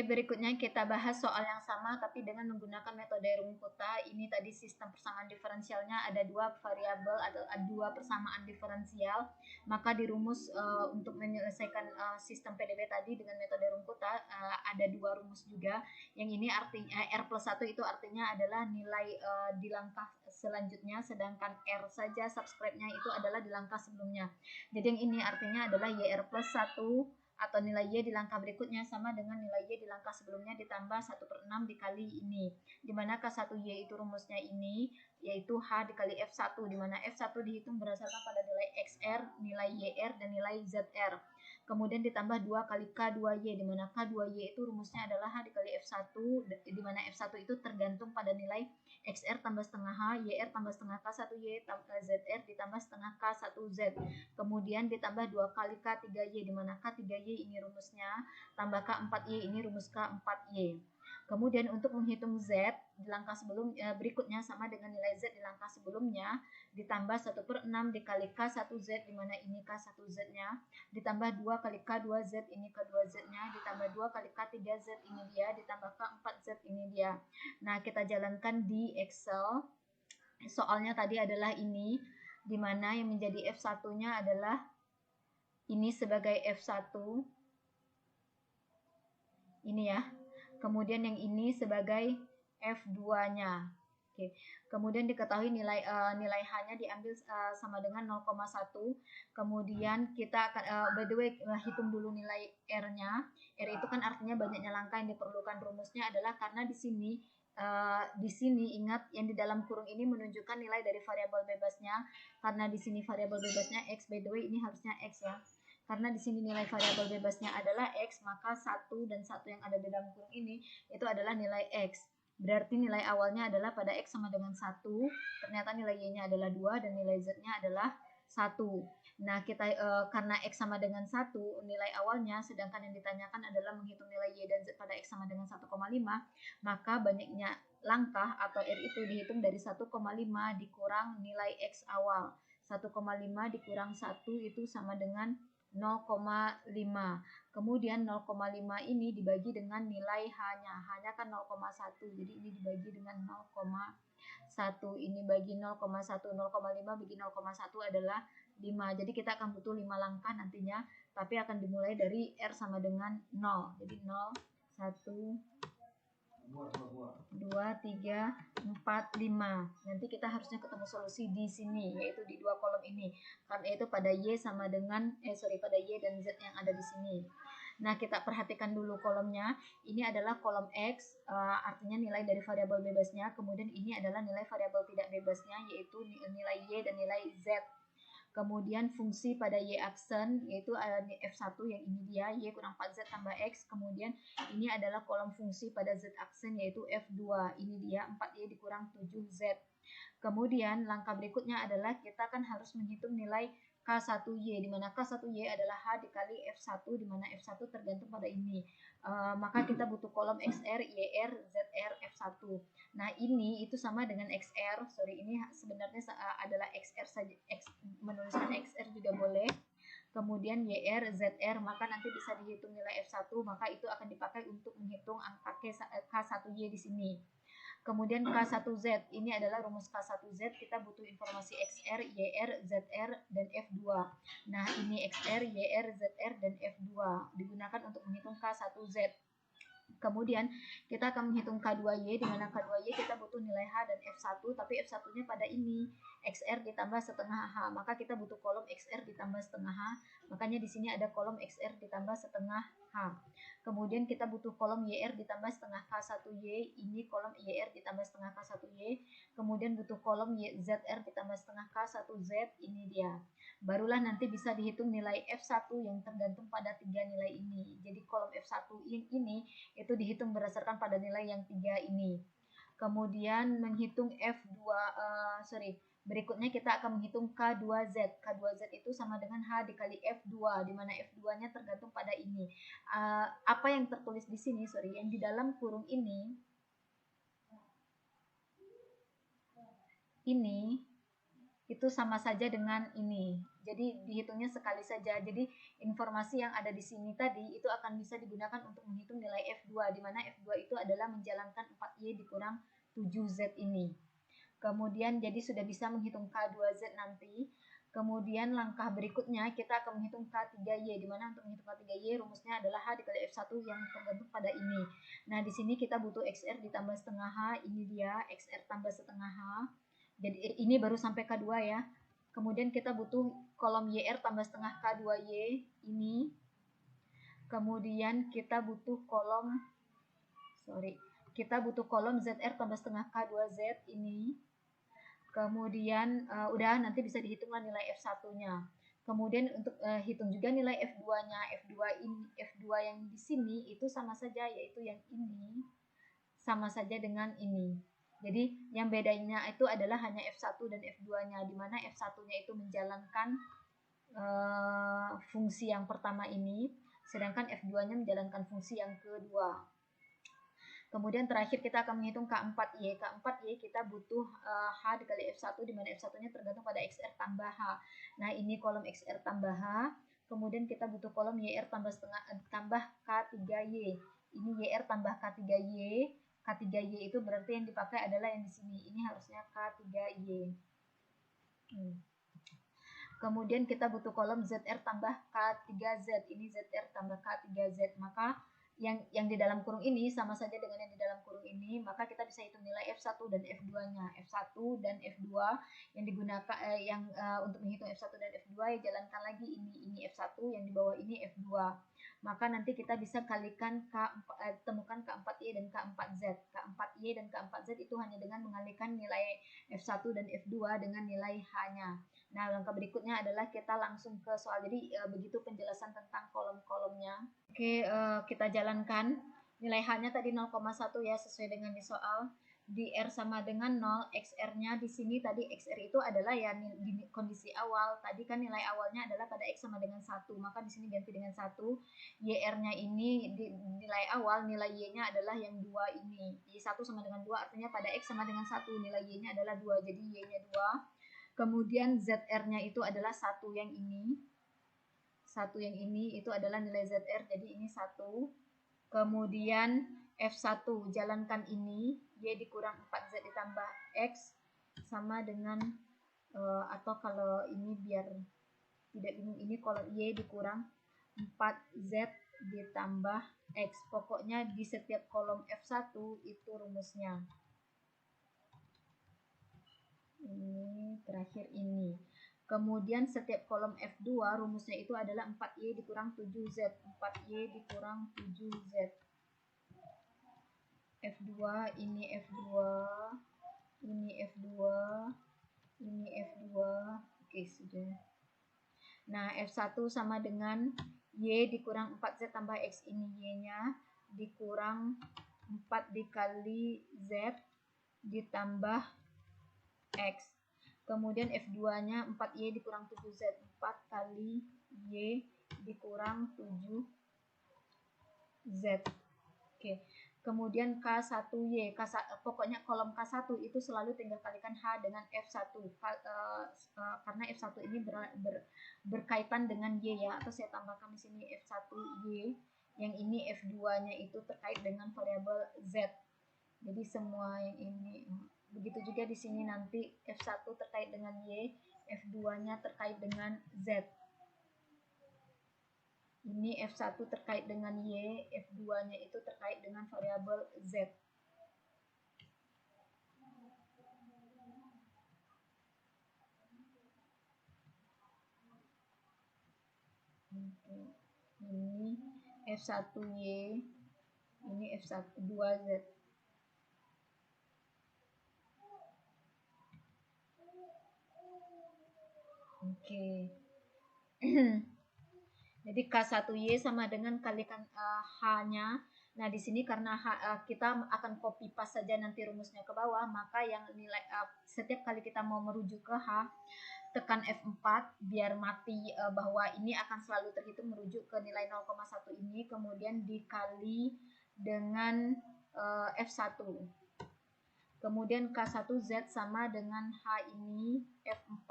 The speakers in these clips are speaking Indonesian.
berikutnya kita bahas soal yang sama tapi dengan menggunakan metode Runge-Kutta. Ini tadi sistem persamaan diferensialnya ada dua variabel, ada dua persamaan diferensial. Maka dirumus untuk menyelesaikan sistem PDB tadi dengan metode Runge-Kutta ada dua rumus juga. Yang ini artinya R+1 itu artinya adalah nilai di langkah selanjutnya, sedangkan R saja subscribe-nya itu adalah di langkah sebelumnya. Jadi yang ini artinya adalah YR+1 atau nilai Y di langkah berikutnya sama dengan nilai Y di langkah sebelumnya ditambah 1/6 dikali ini. Dimana K1Y itu rumusnya ini, yaitu H dikali F1, dimana F1 dihitung berdasarkan pada nilai XR, nilai YR, dan nilai ZR. Kemudian ditambah 2 kali K2Y, dimana K2Y itu rumusnya adalah H dikali F1, dimana F1 itu tergantung pada nilai XR tambah setengah H, YR tambah setengah K1Y, tambah ZR ditambah setengah K1Z. Kemudian ditambah 2 kali K3Y, dimana K3Y ini rumusnya, tambah K4Y ini rumus K4Y. Kemudian untuk menghitung Z di langkah berikutnya sama dengan nilai Z di langkah sebelumnya, ditambah 1/6 dikali K1Z, dimana ini K1Z-nya, ditambah 2 kali K2Z, ini K2Z-nya, ditambah 2 kali K3Z, ini dia, ditambah K4Z, ini dia. Nah, kita jalankan di Excel. Soalnya tadi adalah ini, dimana yang menjadi F1-nya adalah ini sebagai F1. Ini ya. Kemudian yang ini sebagai F2-nya. Oke. Kemudian diketahui nilai H-nya diambil sama dengan 0,1. Kemudian kita akan by the way hitung dulu nilai R-nya. R itu kan artinya banyaknya langkah yang diperlukan. Rumusnya adalah karena di sini ingat yang di dalam kurung ini menunjukkan nilai dari variabel bebasnya. Karena di sini variabel bebasnya X, by the way ini harusnya X ya. Karena di sini nilai variabel bebasnya adalah X, maka 1 dan 1 yang ada di dalam kurung ini itu adalah nilai X. Berarti nilai awalnya adalah pada X sama dengan 1, ternyata nilai Y-nya adalah 2 dan nilai Z-nya adalah 1. Nah, kita karena X sama dengan 1 nilai awalnya, sedangkan yang ditanyakan adalah menghitung nilai Y dan Z pada X sama dengan 1,5, maka banyaknya langkah atau R itu dihitung dari 1,5 dikurang nilai X awal. 1,5 dikurang 1 itu sama dengan 0,5. Kemudian 0,5 ini dibagi dengan nilai H-nya. H-nya kan 0,1. Jadi ini dibagi dengan 0,1. Ini bagi 0,1. 0,5 bagi 0,1 adalah 5. Jadi kita akan butuh 5 langkah nantinya. Tapi akan dimulai dari R sama dengan 0. Jadi 0, 1, 2, 3, 4, 5. Nanti kita harusnya ketemu solusi di sini, yaitu di dua kolom ini. Karena itu pada Y sama dengan pada Y dan Z yang ada di sini. Nah, kita perhatikan dulu kolomnya. Ini adalah kolom X, artinya nilai dari variabel bebasnya. Kemudian ini adalah nilai variabel tidak bebasnya, yaitu nilai Y dan nilai Z. Kemudian fungsi pada Y aksen, yaitu F1 yang ini dia, Y kurang 4Z tambah X. Kemudian ini adalah kolom fungsi pada Z aksen, yaitu F2. Ini dia 4Y dikurang 7Z. Kemudian langkah berikutnya adalah kita kan harus menghitung nilai K1Y, di mana K1Y adalah H dikali F1, di mana F1 tergantung pada ini. Maka kita butuh kolom XR, YR, ZR, F1. Nah, ini itu sama dengan XR. Sorry, ini sebenarnya adalah XR saja. Menuliskan XR juga boleh. Kemudian YR, ZR, maka nanti bisa dihitung nilai F1, maka itu akan dipakai untuk menghitung angka K1Y di sini. Kemudian K1Z, ini adalah rumus K1Z, kita butuh informasi XR, YR, ZR, dan F2. Nah, ini XR, YR, ZR, dan F2 digunakan untuk menghitung K1Z. Kemudian kita akan menghitung K2Y, di mana K2Y kita butuh nilai H dan F1, tapi F1-nya pada ini XR ditambah setengah H, maka kita butuh kolom XR ditambah setengah H, makanya di sini ada kolom XR ditambah setengah H. Kemudian kita butuh kolom YR ditambah setengah K1Y, ini kolom YR ditambah setengah K1Y. Kemudian butuh kolom ZR ditambah setengah K1Z, ini dia. Barulah nanti bisa dihitung nilai F1 yang tergantung pada 3 nilai ini. Jadi kolom F1 ini itu dihitung berdasarkan pada nilai yang 3 ini. Kemudian menghitung berikutnya kita akan menghitung K2Z. K2Z itu sama dengan H dikali F2, di mana F2-nya tergantung pada ini. Apa yang tertulis di sini, yang di dalam kurung ini itu sama saja dengan ini. Jadi dihitungnya sekali saja. Jadi informasi yang ada di sini tadi itu akan bisa digunakan untuk menghitung nilai F2, di mana F2 itu adalah menjalankan 4Y dikurang 7Z ini. Kemudian jadi sudah bisa menghitung K2Z nanti. Kemudian langkah berikutnya kita akan menghitung K3Y, di mana untuk menghitung K3Y rumusnya adalah H dikali F1 yang tergantung pada ini. Nah, di sini kita butuh XR ditambah setengah H, ini dia XR tambah setengah H. Jadi ini baru sampai K2 ya. Kemudian kita butuh kolom YR tambah setengah K2Y ini. Kemudian kita butuh kolom ZR tambah setengah K2Z ini. Kemudian udah nanti bisa dihitung lah nilai F1-nya. Kemudian untuk hitung juga nilai F2-nya. F2 yang di sini itu sama saja, yaitu yang ini sama saja dengan ini. Jadi yang bedanya itu adalah hanya F1 dan F2-nya, di mana F1-nya itu menjalankan fungsi yang pertama ini, sedangkan F2-nya menjalankan fungsi yang kedua. Kemudian terakhir kita akan menghitung K4Y. K4Y kita butuh H dikali F1, di mana F1-nya tergantung pada XR tambah H. Nah, ini kolom XR tambah H. Kemudian kita butuh kolom YR tambah K3Y. Ini YR tambah K3Y. K3Y itu berarti yang dipakai adalah yang di sini. Ini harusnya K3Y. Kemudian kita butuh kolom ZR tambah K3Z. Ini ZR tambah K3Z. Maka yang di dalam kurung ini sama saja dengan yang di dalam kurung ini, maka kita bisa hitung nilai F1 dan F2-nya. F1 dan F2 yang digunakan untuk menghitung F1 dan F2 ya jalankan lagi ini F1, yang di bawah ini F2. Maka nanti kita bisa kalikan temukan K4Y dan K4Z. K4Y dan K4Z itu hanya dengan mengalikan nilai F1 dan F2 dengan nilai H-nya. Nah, langkah berikutnya adalah kita langsung ke soal. Jadi begitu penjelasan tentang kolom-kolomnya. Oke, kita jalankan. Nilai H-nya tadi 0,1 ya, sesuai dengan di soal. Di R sama dengan 0, XR-nya di sini tadi XR itu adalah ya di kondisi awal. Tadi kan nilai awalnya adalah pada X sama dengan 1, maka di sini ganti dengan 1. YR-nya ini di nilai awal, nilai Y-nya adalah yang 2 ini. Y1 sama dengan 2 artinya pada X sama dengan 1, nilai Y-nya adalah 2, jadi Y-nya 2. Kemudian ZR-nya itu adalah 1 yang ini. 1 yang ini itu adalah nilai ZR, jadi ini 1. Kemudian F1, jalankan ini. Y dikurang 4Z ditambah X sama dengan, atau kalau ini biar tidak bingung, ini kolom Y dikurang 4Z ditambah X. Pokoknya di setiap kolom F1 itu rumusnya. Ini terakhir ini. Kemudian setiap kolom F2 rumusnya itu adalah 4Y dikurang 7Z. 4Y dikurang 7Z. F2, ini F2, ini F2, ini F2. Oke, sudah. Nah, F1 sama dengan Y dikurang 4Z tambah X, ini Y-nya dikurang 4 dikali Z ditambah X. Kemudian F2-nya 4Y dikurang 7Z. 4 kali Y dikurang 7Z. Oke. Kemudian K1Y. Pokoknya kolom K1 itu selalu tinggal kalikan H dengan F1. Karena F1 ini berkaitan dengan Y ya. Atau saya tambahkan di sini F1Y. Yang ini F2-nya itu terkait dengan variabel Z. Jadi semua yang ini. Begitu juga di sini nanti F1 terkait dengan Y, F2-nya terkait dengan Z. Ini F1 terkait dengan Y, F2-nya itu terkait dengan variabel Z. Ini F1Y, ini F2Z. Oke. Jadi K1Y sama dengan kalikan H-nya. Nah, di sini karena kita akan copy paste saja nanti rumusnya ke bawah, maka yang nilai setiap kali kita mau merujuk ke H, tekan F4 biar mati bahwa ini akan selalu terhitung merujuk ke nilai 0,1 ini, kemudian dikali dengan F1. Kemudian K1Z sama dengan H ini F4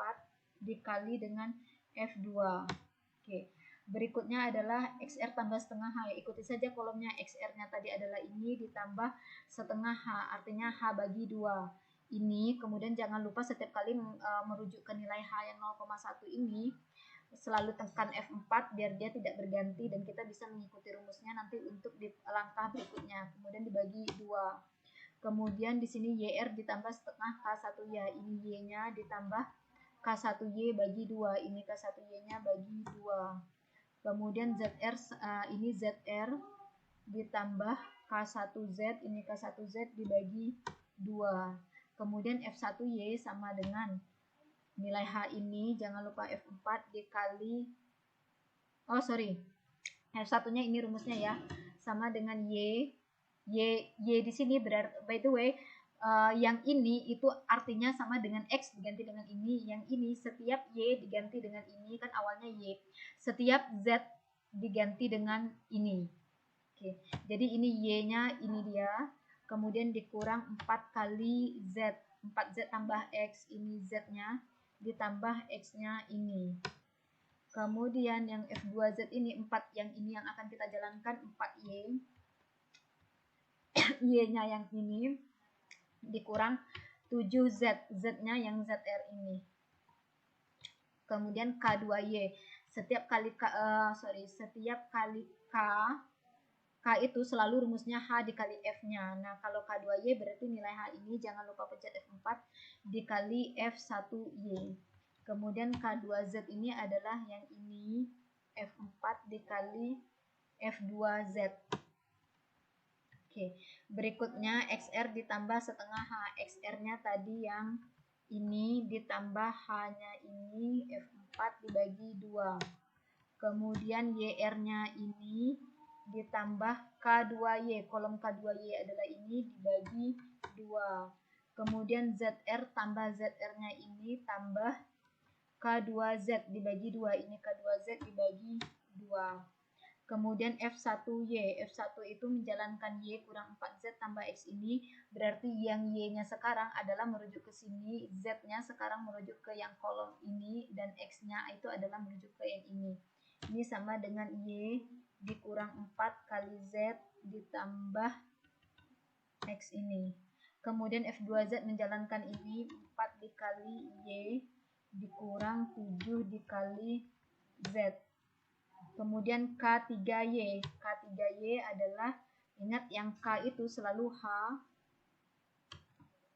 dikali dengan F2. Oke. Berikutnya adalah XR tambah setengah H. Ikuti saja kolomnya. XR-nya tadi adalah ini ditambah setengah H. Artinya H bagi 2. Ini, kemudian jangan lupa setiap kali merujuk ke nilai H yang 0,1 ini, selalu tekan F4 biar dia tidak berganti dan kita bisa mengikuti rumusnya nanti untuk di langkah berikutnya. Kemudian dibagi 2. Kemudian di sini YR ditambah setengah K1 ya. Ini Y-nya ditambah K1Y bagi 2. Ini K1Y-nya bagi 2. Kemudian ZR ini ZR ditambah K1Z, ini K1Z dibagi 2. Kemudian F1Y sama dengan nilai H ini, jangan lupa F4 dikali, F1-nya ini rumusnya ya, sama dengan Y di sini berarti, by the way, yang ini itu artinya sama dengan X diganti dengan ini. Yang ini setiap Y diganti dengan ini, kan awalnya Y. Setiap Z diganti dengan ini. Oke, jadi ini Y-nya ini dia. Kemudian dikurang 4 kali Z. 4Z tambah X, ini Z-nya. Ditambah X-nya ini. Kemudian yang F2Z ini 4, yang ini yang akan kita jalankan 4Y. Y-nya yang ini dikurang 7Z, Z-nya yang ZR ini. Kemudian K2Y. Setiap kali K itu selalu rumusnya H dikali F-nya. Nah, kalau K2Y berarti nilai H ini jangan lupa pencet F4 dikali F1Y. Kemudian K2Z ini adalah yang ini F4 dikali F2Z. Oke, berikutnya XR ditambah setengah H. XR-nya tadi yang ini ditambah H-nya ini F4 dibagi 2. Kemudian YR-nya ini ditambah K2Y. Kolom K2Y adalah ini dibagi 2. Kemudian ZR tambah ZR-nya ini tambah K2Z dibagi 2. Ini K2Z dibagi 2. Kemudian F1Y. F1 itu menjalankan Y kurang 4Z tambah X ini. Berarti yang Y-nya sekarang adalah merujuk ke sini. Z-nya sekarang merujuk ke yang kolom ini. Dan X-nya itu adalah merujuk ke yang ini. Ini sama dengan Y dikurang 4 kali Z ditambah X ini. Kemudian F2Z menjalankan ini. 4 dikali Y dikurang 7 dikali Z. Kemudian K3Y. K3Y adalah, ingat yang K itu selalu H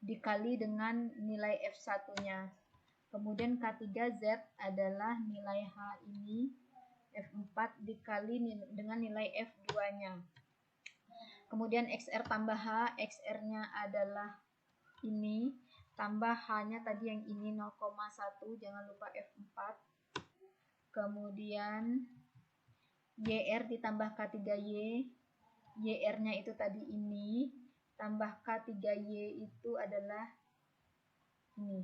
dikali dengan nilai F1-nya. Kemudian K3Z adalah nilai H ini F4 dikali dengan nilai F2-nya. Kemudian XR tambah H, XR-nya adalah ini, tambah H-nya tadi yang ini 0,1, jangan lupa F4. Kemudian YR ditambah K3Y, YR-nya itu tadi ini, tambah K3Y itu adalah ini.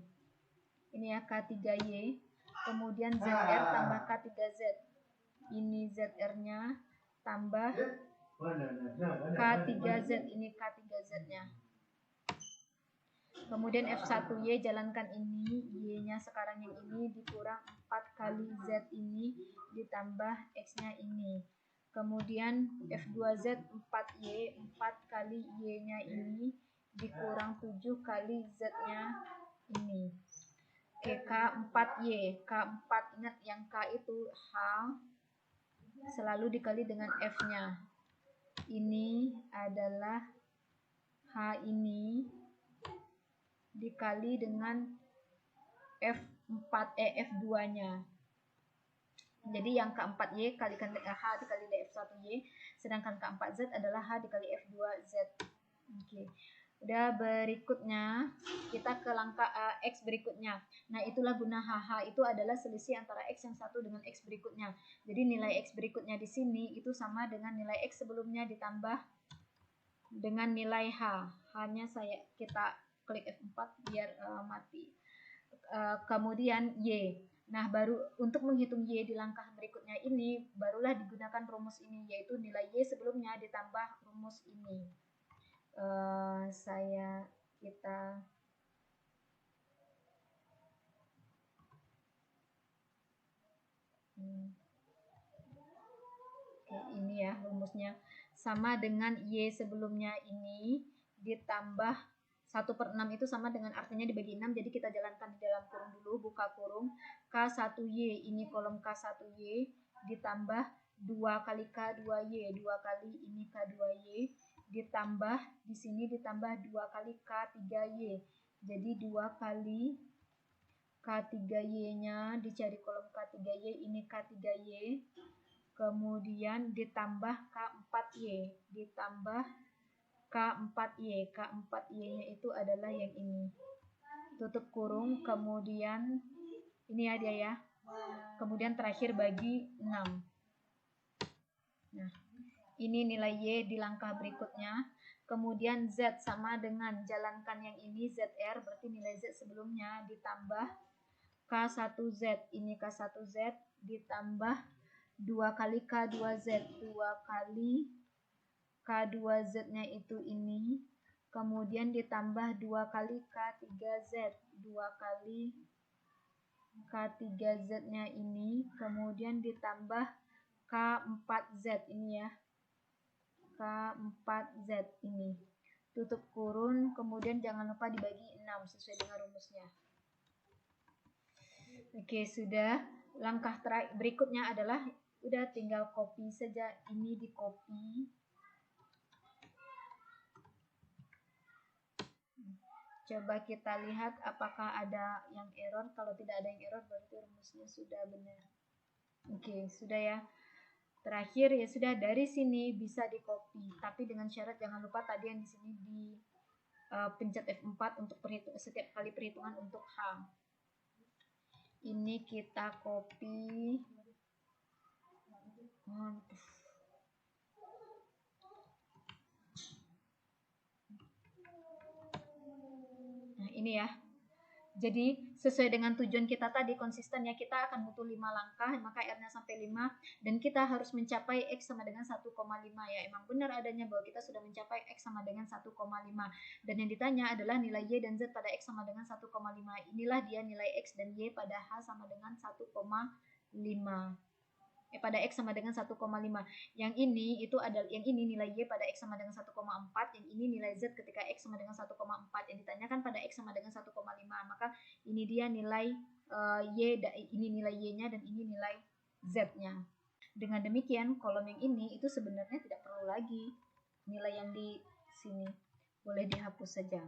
Ini ya K3Y. Kemudian ZR tambah K3Z. Ini ZR-nya tambah K3Z, ini K3Z-nya. Kemudian F1Y jalankan ini, Y-nya sekarang yang ini dikurang 4 kali Z ini ditambah X-nya ini. Kemudian F2Z 4Y, 4 kali Y-nya ini dikurang 7 kali Z-nya ini. Oke, K4Y. K4, ingat yang K itu H selalu dikali dengan F-nya. Ini adalah H ini dikali dengan F2-nya. Jadi yang K4Y kalikan H dikali F1Y, sedangkan K4Z adalah H dikali F2Z. Oke. Udah, berikutnya kita ke langkah X berikutnya. Nah, itulah guna HH itu adalah selisih antara X yang satu dengan X berikutnya. Jadi nilai X berikutnya di sini itu sama dengan nilai X sebelumnya ditambah dengan nilai H. H-nya kita klik F4 biar mati. Kemudian Y. Nah, baru untuk menghitung Y di langkah berikutnya ini, barulah digunakan rumus ini, yaitu nilai Y sebelumnya ditambah rumus ini. Saya kita Oke, ini ya rumusnya. Sama dengan Y sebelumnya ini ditambah 1/6 itu sama dengan artinya dibagi 6. Jadi kita jalankan di dalam kurung dulu, buka kurung. K1Y, ini kolom K1Y ditambah 2 kali K2Y, 2 kali ini K2Y ditambah di sini ditambah 2 kali K3Y. Jadi 2 kali K3Y-nya dicari kolom K3Y, ini K3Y. Kemudian ditambah K4Y, ditambah K4Y. K4Y-nya itu adalah yang ini. Tutup kurung, kemudian ini ya dia ya. Kemudian terakhir bagi 6. Nah, ini nilai Y di langkah berikutnya. Kemudian Z sama dengan jalankan yang ini ZR, berarti nilai Z sebelumnya ditambah K1Z, ini K1Z ditambah 2 kali K2Z, 2 kali K2Z-nya itu ini, kemudian ditambah 2 kali K3Z, 2 kali K3Z-nya ini, kemudian ditambah K4Z ini ya, K4Z ini. Tutup kurung, kemudian jangan lupa dibagi 6 sesuai dengan rumusnya. Oke, sudah. Langkah berikutnya adalah udah tinggal copy saja, ini di copy. Coba kita lihat apakah ada yang error. Kalau tidak ada yang error berarti rumusnya sudah benar. Oke, sudah ya. Terakhir ya sudah, dari sini bisa di copy, tapi dengan syarat jangan lupa tadi yang di sini di pencet F4 untuk setiap kali perhitungan untuk H. Ini kita copy. Nah, ini ya. Jadi sesuai dengan tujuan kita tadi, konsisten ya, kita akan butuh 5 langkah, maka R-nya sampai 5, dan kita harus mencapai X sama dengan 1,5 ya. Emang benar adanya bahwa kita sudah mencapai X sama dengan 1,5. Dan yang ditanya adalah nilai Y dan Z pada X sama dengan 1,5. Inilah dia nilai X dan Y pada H sama dengan 1,5. Pada X sama dengan 1,5. Yang ini itu adalah, yang ini nilai Y pada X sama dengan 1,4, yang ini nilai Z ketika X sama dengan 1,4. Yang ditanyakan pada X sama dengan 1,5. Maka ini dia nilai Y, ini nilai Y-nya dan ini nilai Z-nya. Dengan demikian, kolom yang ini itu sebenarnya tidak perlu lagi nilai yang di sini. Boleh dihapus saja.